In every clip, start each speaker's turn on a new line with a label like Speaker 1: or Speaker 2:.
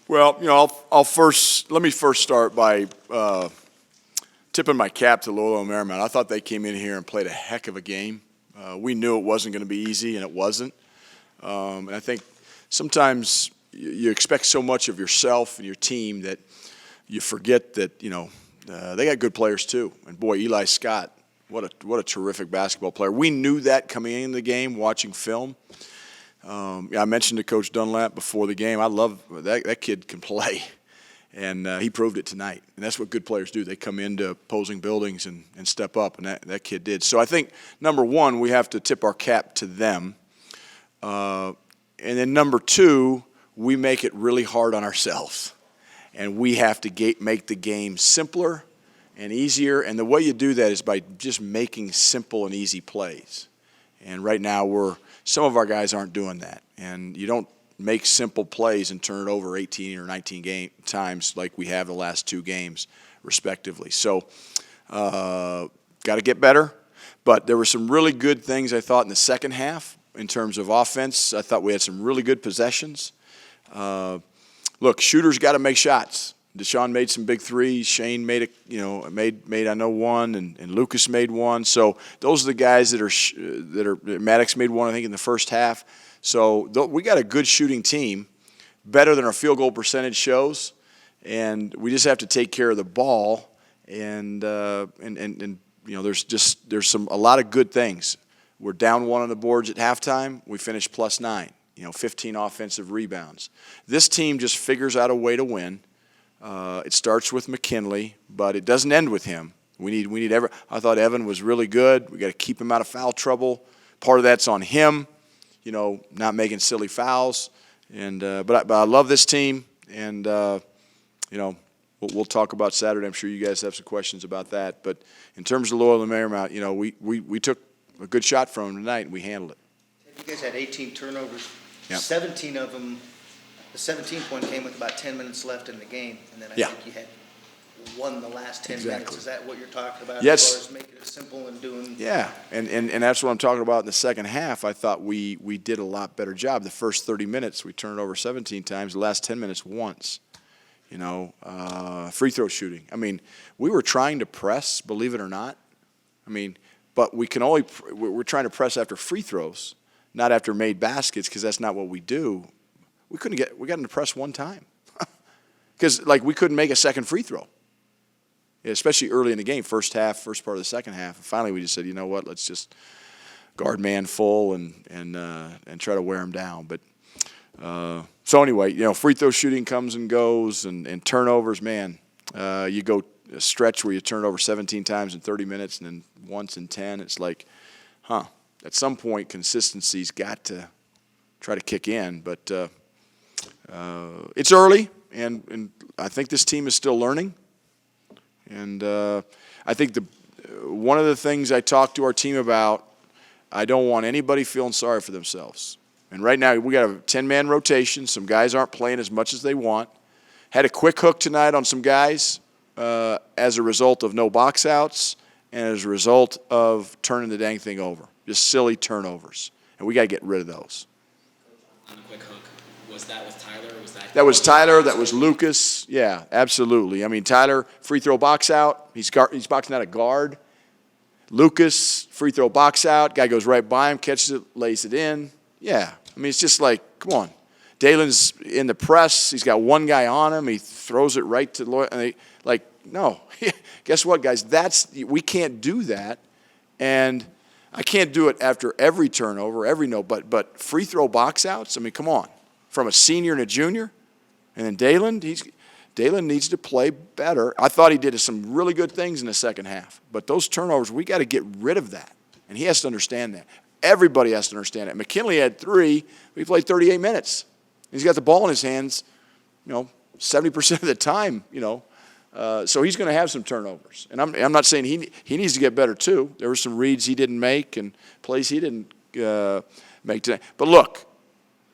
Speaker 1: Well, let me first start by tipping my cap to Loyola Marymount. I thought they came in here and played a heck of a game. We knew it wasn't going to be easy, and it wasn't. And I think sometimes you expect so much of yourself and your team that you forget that, they got good players too. And boy, Eli Scott, what a terrific basketball player. We knew that coming into the game, watching film. I mentioned to Coach Dunlap before the game, I love that kid can play. And he proved it tonight. And that's what good players do. They come into opposing buildings and step up, and that kid did. So I think, number one, we have to tip our cap to them. And then number two, we make it really hard on ourselves. And we have to make the game simpler and easier. And the way you do that is by just making simple and easy plays. And right now, some of our guys aren't doing that. And you don't make simple plays and turn it over 18 or 19 times like we have the last two games, respectively. So, got to get better. But there were some really good things, I thought, in the second half in terms of offense. I thought we had some really good possessions. Look, shooters got to make shots. Deshaun made some big threes. Shane made I know one, and Lucas made one. So those are the guys that are Maddox made one, I think, in the first half. So we got a good shooting team, better than our field goal percentage shows, and we just have to take care of the ball. And there's a lot of good things. We're down one on the boards at halftime. We finished +9. 15 offensive rebounds. This team just figures out a way to win. It starts with McKinley, but it doesn't end with him. We need I thought Evan was really good. We got to keep him out of foul trouble. Part of that's on him. Not making silly fouls, but I love this team, and we'll talk about Saturday. I'm sure you guys have some questions about that. But in terms of Loyola Marymount, we took a good shot from them tonight, and we handled it.
Speaker 2: You guys had 18 turnovers.
Speaker 1: Yep.
Speaker 2: 17 of them. The 17-point came with about 10 minutes left in the game, and then I think you had won the last 10 minutes. Is that what you're talking about?
Speaker 1: Yes.
Speaker 2: As far as making it simple and doing.
Speaker 1: Yeah, and that's what I'm talking about in the second half. I thought we did a lot better job. The first 30 minutes, we turned it over 17 times. The last 10 minutes, once. Free throw shooting. I mean, we were trying to press, believe it or not. But we're trying to press after free throws, not after made baskets, because that's not what we do. We got them to press one time. Because, we couldn't make a second free throw. Especially early in the game, first part of the second half. And finally, we just said, you know what, let's just guard man full and try to wear him down. But so anyway, free throw shooting comes and goes, and turnovers, man. You go a stretch where you turn it over 17 times in 30 minutes and then once in 10. It's like, at some point, consistency's got to try to kick in. But it's early, and I think this team is still learning. And I think one of the things I talked to our team about, I don't want anybody feeling sorry for themselves. And right now we got a 10-man rotation. Some guys aren't playing as much as they want. Had a quick hook tonight on some guys as a result of no box outs and as a result of turning the dang thing over. Just silly turnovers. And we got to get rid of those.
Speaker 3: On a quick hook, was that with Tyler? Or was
Speaker 1: that was Tyler. That was Lucas. Yeah, absolutely. Tyler, free throw box out. He's boxing out a guard. Lucas, free throw box out. Guy goes right by him, catches it, lays it in. Yeah. It's just like, come on. Dalen's in the press. He's got one guy on him. He throws it right to Lloyd. No. Guess what, guys? We can't do that. And I can't do it after every turnover, but free throw box outs. Come on. From a senior and a junior, and then Dalen needs to play better. I thought he did some really good things in the second half, but those turnovers, we got to get rid of that, and he has to understand that. Everybody has to understand that. McKinley had 3, but he played 38 minutes. He's got the ball in his hands, 70% of the time, so he's going to have some turnovers, and I'm not saying he needs to get better too. There were some reads he didn't make and plays he didn't make today, but look.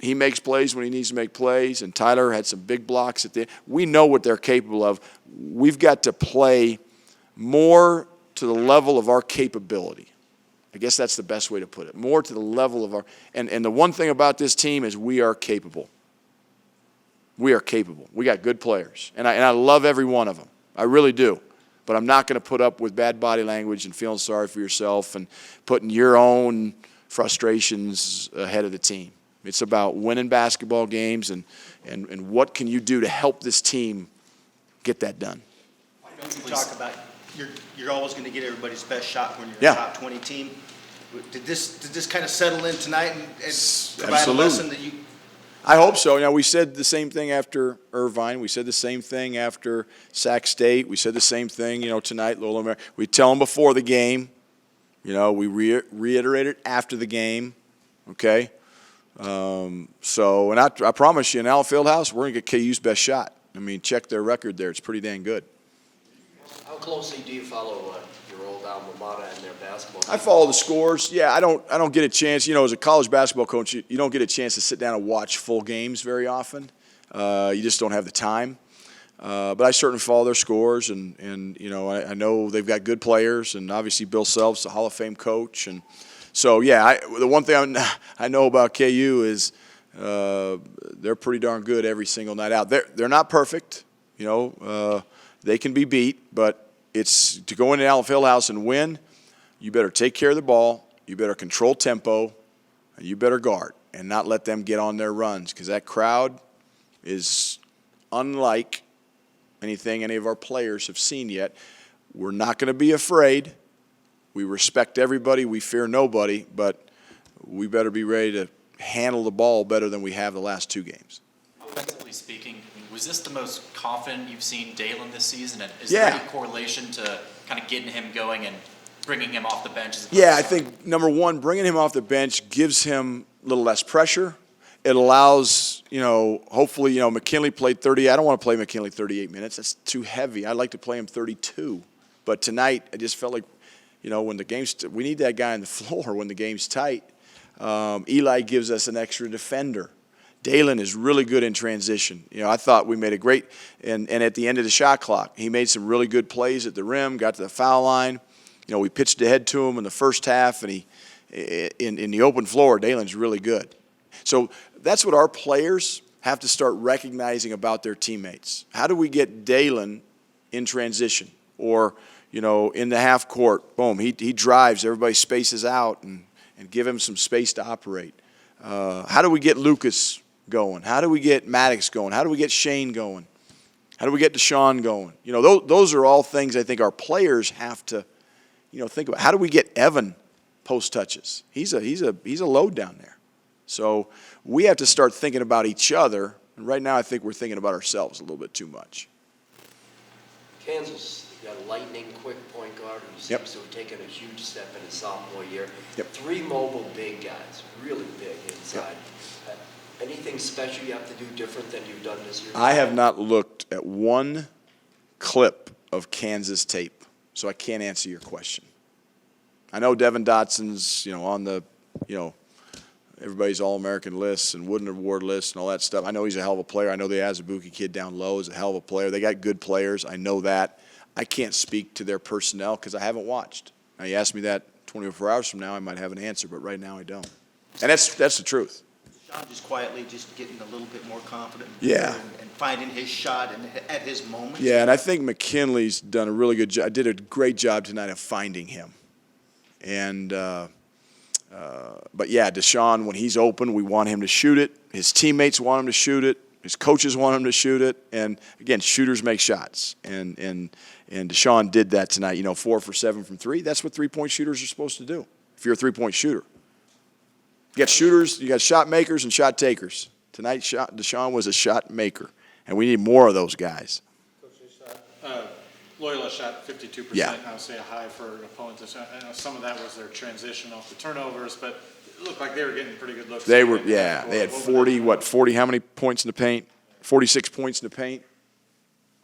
Speaker 1: He makes plays when he needs to make plays, and Tyler had some big blocks at the end. We know what they're capable of. We've got to play more to the level of our capability. I guess that's the best way to put it. More to the level of our – and the one thing about this team is we are capable. We are capable. We got good players. And I love every one of them. I really do. But I'm not going to put up with bad body language and feeling sorry for yourself and putting your own frustrations ahead of the team. It's about winning basketball games and what can you do to help this team get that done.
Speaker 2: I know you talk about you're always going to get everybody's best shot when you're
Speaker 1: Yeah.
Speaker 2: a top 20 team. Did this kind of settle in tonight and provide
Speaker 1: Absolutely.
Speaker 2: a lesson that you?
Speaker 1: I hope so. You know, we said the same thing after Irvine. We said the same thing after Sac State. We said the same thing, tonight, Loyola Marymount. We tell them before the game. We reiterate it after the game, okay? And I promise you, in Allen Fieldhouse, we're going to get KU's best shot. I mean, check their record there. It's pretty dang good.
Speaker 4: How closely do you follow your old alma mater and their basketball team?
Speaker 1: I follow the scores. Yeah, I don't get a chance. As a college basketball coach, you don't get a chance to sit down and watch full games very often. You just don't have the time. But I certainly follow their scores, and I know they've got good players, and obviously Bill Self's a Hall of Fame coach, and so yeah. The one thing I know about KU is they're pretty darn good every single night out. They're not perfect, they can be beat, but it's to go into Allen Fieldhouse and win. You better take care of the ball, you better control tempo, and you better guard and not let them get on their runs, because that crowd is unlike anything any of our players have seen yet. We're not going to be afraid. We respect everybody. We fear nobody, but we better be ready to handle the ball better than we have the last two games.
Speaker 5: Offensively speaking, was this the most confident you've seen Dalen this season? And is
Speaker 1: Yeah.
Speaker 5: there any correlation to kind of getting him going and bringing him off the bench?
Speaker 1: Yeah, I think, number one, bringing him off the bench gives him a little less pressure. It allows, hopefully, McKinley played 30. I don't want to play McKinley 38 minutes. That's too heavy. I'd like to play him 32. But tonight, I just felt like, when the game's we need that guy on the floor when the game's tight. Eli gives us an extra defender. Dalen is really good in transition. I thought we made a great and at the end of the shot clock, he made some really good plays at the rim, got to the foul line. We pitched ahead to him in the first half, and he in the open floor, Dalen's really good. So that's what our players have to start recognizing about their teammates. How do we get Dalen in transition? Or, in the half court, boom, he drives, everybody spaces out and give him some space to operate. How do we get Lucas going? How do we get Maddox going? How do we get Shane going? How do we get Deshaun going? Those are all things I think our players have to, think about. How do we get Evan post touches? He's a load down there. So we have to start thinking about each other. And right now I think we're thinking about ourselves a little bit too much.
Speaker 4: Kansas, you got a lightning quick point guard who seems to have taken a huge step in his sophomore year.
Speaker 1: Yep.
Speaker 4: 3 mobile big guys, really big inside. Anything special you have to do different than you've done this year?
Speaker 1: I have not looked at one clip of Kansas tape, so I can't answer your question. I know Devin Dotson's, on the, everybody's All-American lists and Wooden Award lists and all that stuff. I know he's a hell of a player. I know the Azubuike kid down low is a hell of a player. They got good players. I know that. I can't speak to their personnel because I haven't watched. Now, you ask me that 24 hours from now, I might have an answer, but right now I don't. And that's the truth.
Speaker 2: Sean just quietly just getting a little bit more confident.
Speaker 1: Yeah.
Speaker 2: And finding his shot and at his moment.
Speaker 1: Yeah, and I think McKinley's done a really good job. Did a great job tonight of finding him. And but yeah, Deshaun, when he's open, we want him to shoot it. His teammates want him to shoot it. His coaches want him to shoot it. And again, shooters make shots. And Deshaun did that tonight. 4 for 7 from 3. That's what 3-point shooters are supposed to do. If you're a 3-point shooter. You got shooters, you got shot makers and shot takers. Tonight, Deshaun was a shot maker, and we need more of those guys.
Speaker 6: Loyola shot 52%.
Speaker 1: Yeah.
Speaker 6: I would say a high for an opponent. I know some of that was their transition off the turnovers, but it looked like they were getting pretty good looks.
Speaker 1: They were, yeah. They had 40, how many points in the paint? 46 points in the paint.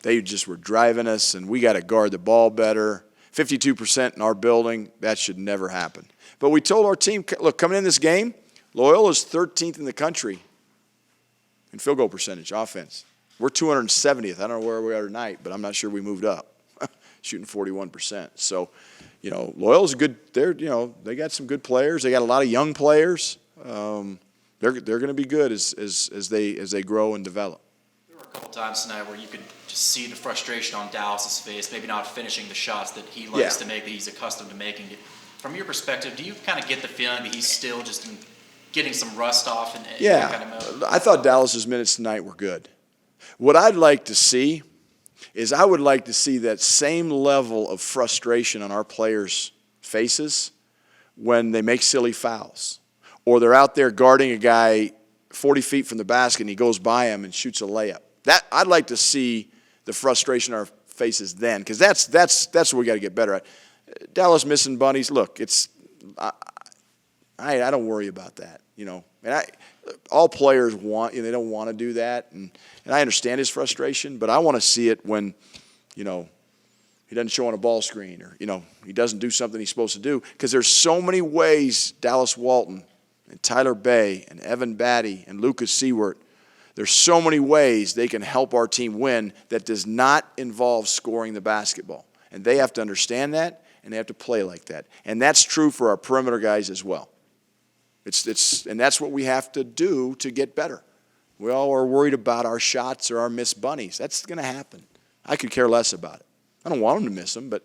Speaker 1: They just were driving us, and we got to guard the ball better. 52% in our building, that should never happen. But we told our team, look, coming in this game, Loyola's 13th in the country in field goal percentage, offense. We're 270th. I don't know where we are tonight, but I'm not sure we moved up, shooting 41%. So, Loyola's good. They got some good players. They got a lot of young players. They're going to be good as they grow and develop.
Speaker 5: couple times tonight where you could just see the frustration on Dallas's face, maybe not finishing the shots that he likes to make, that he's accustomed to making. From your perspective, do you kind of get the feeling that he's still just getting some rust off in that kind of mode?
Speaker 1: I thought Dallas's minutes tonight were good. What I'd like to see is I would like to see that same level of frustration on our players' faces when they make silly fouls, or they're out there guarding a guy 40 feet from the basket and he goes by him and shoots a layup. I'd like to see the frustration on our faces then, because that's what we got to get better at. Dallas missing bunnies. Look, I don't worry about that, And all players they don't want to do that, and I understand his frustration, but I want to see it when, he doesn't show on a ball screen, or he doesn't do something he's supposed to do, because there's so many ways Dallas Walton and Tyler Bay and Evan Batty and Lucas Seward, there's so many ways they can help our team win that does not involve scoring the basketball, and they have to understand that, and they have to play like that, and that's true for our perimeter guys as well. And that's what we have to do to get better. We all are worried about our shots or our missed bunnies. That's going to happen. I could care less about it. I don't want them to miss them, but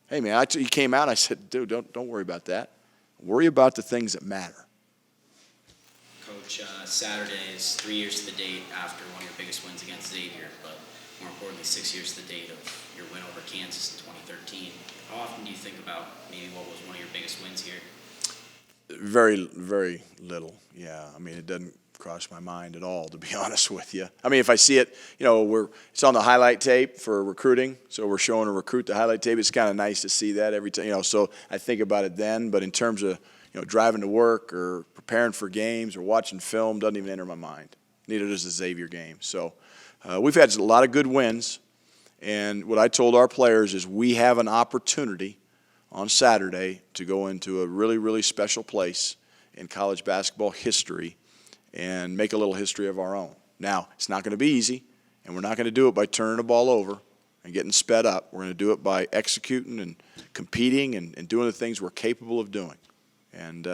Speaker 1: hey, man, he came out and I said, dude, don't worry about that. Worry about the things that matter.
Speaker 3: Coach, Saturday is 3 years to the date after one of your biggest wins against Xavier, but more importantly, 6 years to the date of your win over Kansas in 2013. How often do you think about maybe what was one of your biggest wins here?
Speaker 1: Very, very little, yeah. I mean, it doesn't cross my mind at all, to be honest with you. I mean, if I see it, it's on the highlight tape for recruiting, so we're showing a recruit the highlight tape. It's kind of nice to see that every time, so I think about it then. But in terms of, driving to work or preparing for games or watching film, doesn't even enter my mind. Neither does the Xavier game. So we've had a lot of good wins, and what I told our players is we have an opportunity on Saturday to go into a really, really special place in college basketball history and make a little history of our own. Now, it's not going to be easy, and we're not going to do it by turning the ball over and getting sped up. We're going to do it by executing and competing and doing the things we're capable of doing. And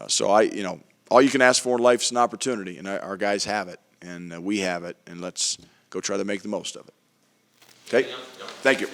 Speaker 1: so all you can ask for in life is an opportunity, and our guys have it, and we have it, and let's go try to make the most of it. Okay? Thank you.